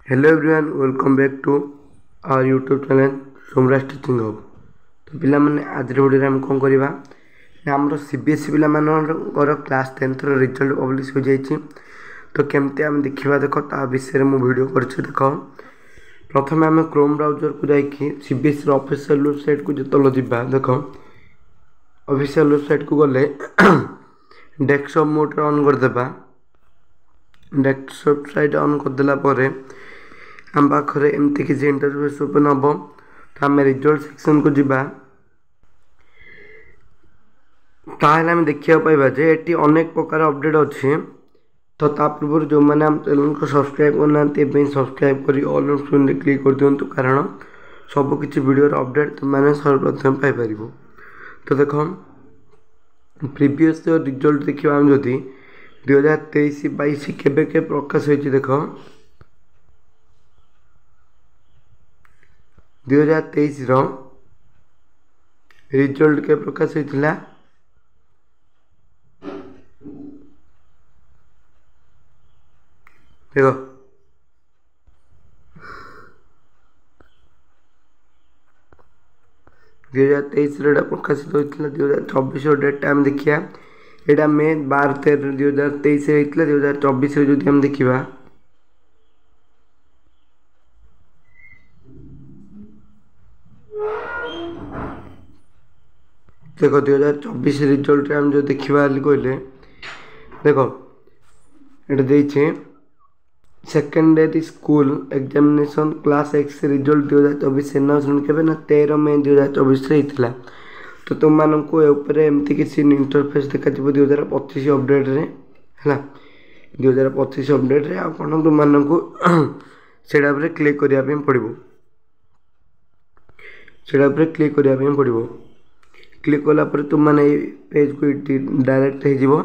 Hello everyone welcome back to our YouTube channel Somraj teaching hub. तो पिला माने आज वीडियो हम कौन करवा ना आम सीबीएसई पिला मानकर क्लास 10th रिजल्ट पब्लिश हो जाइए। तो केमती आम देखा देख ता विषय में वीडियो कर देख। प्रथम आम क्रोम ब्राउजर को जाकि सीबीएसई ऑफिशियल वेबसाइट को जो जा देख ऑफिशियल वेबसाइट को गले डेस्कटॉप मोड ऑन करदेबा। डेस्कटॉप साइट ऑन करदेला आम पाखे एमती किसी इंटरफेस ओपन हम तो आम रिजल्ट सेक्शन को जीवा। आम देखा पाइबा जे एटी अनेक प्रकार अपडेट अच्छे। तो ता पूर्व जो मैंने आम चैनल को सब्सक्राइब करना सब्सक्राइब कर ऑल ऑप्शन क्लिक कर दिंतु कारण सबकि वीडियो अपडेट तुमने सर्वप्रथम पाइपर। तो देख प्रीवियस रिजल्ट देखा आम जदि 2023-22 केबे के प्रकाश होती देख 2023 रिजल्ट के प्रकाश होता देख 2023 प्रकाशित होता 2024 डेटा आम देखिया यहाँ मे 12-13 2023 होता 2024 जो आम देखा देख 2024 रिजल्ट आम जो देखा कहले देख ये देखे secondary school examination class x result 2024 announcement के ना 13 मई 2024 होता। तो तुम मानक एमती किसी इंटरफेस देखा 2025 अपडेट रे है 2025 अपडेट रे कौन तुम मानक से क्लिक करने पड़ो से क्लिक करने पड़ो। क्लिक कलापर तुम मैंने पेज को डायरेक्ट हो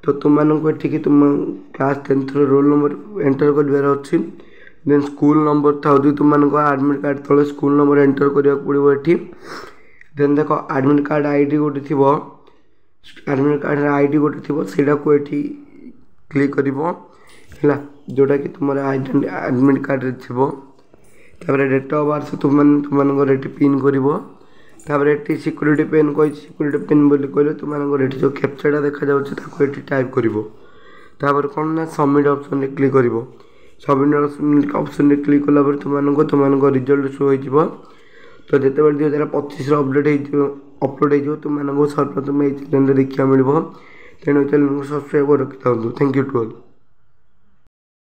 तो तुम ये तुम class 10th roll number enter कर अच्छी देन स्कूल नंबर था तुम आडमिट कार्ड तले स्कूल नंबर एंटर करा पड़ो ये। देन देख आडमिट कार्ड आईडी गोटे थी आडमिट कार्ड आईडी गोटे थी सेटा को ये क्लिक कर जोटा कि तुम आडमिट कार्ड थी डेट ऑफ बर्थ तुम पिन कर सिक्यूरीटी पेन कही सिक्यूरीटी पेन बोली कहले तुम जो कैप्चाटा देखा ये टाइप कर कौन ना सबमिट ऑप्शन क्लिक कर सबमिट ऑप्शन क्लिक कलापर तुम रिजल्ट शो हो। तो जिते 2025 अपडेट अपलोड हो तुमको सर्वप्रथम ये चैनल देखा मिल तेणु चैनल को सब्सक्राइब कर रखी था। Thank you to all.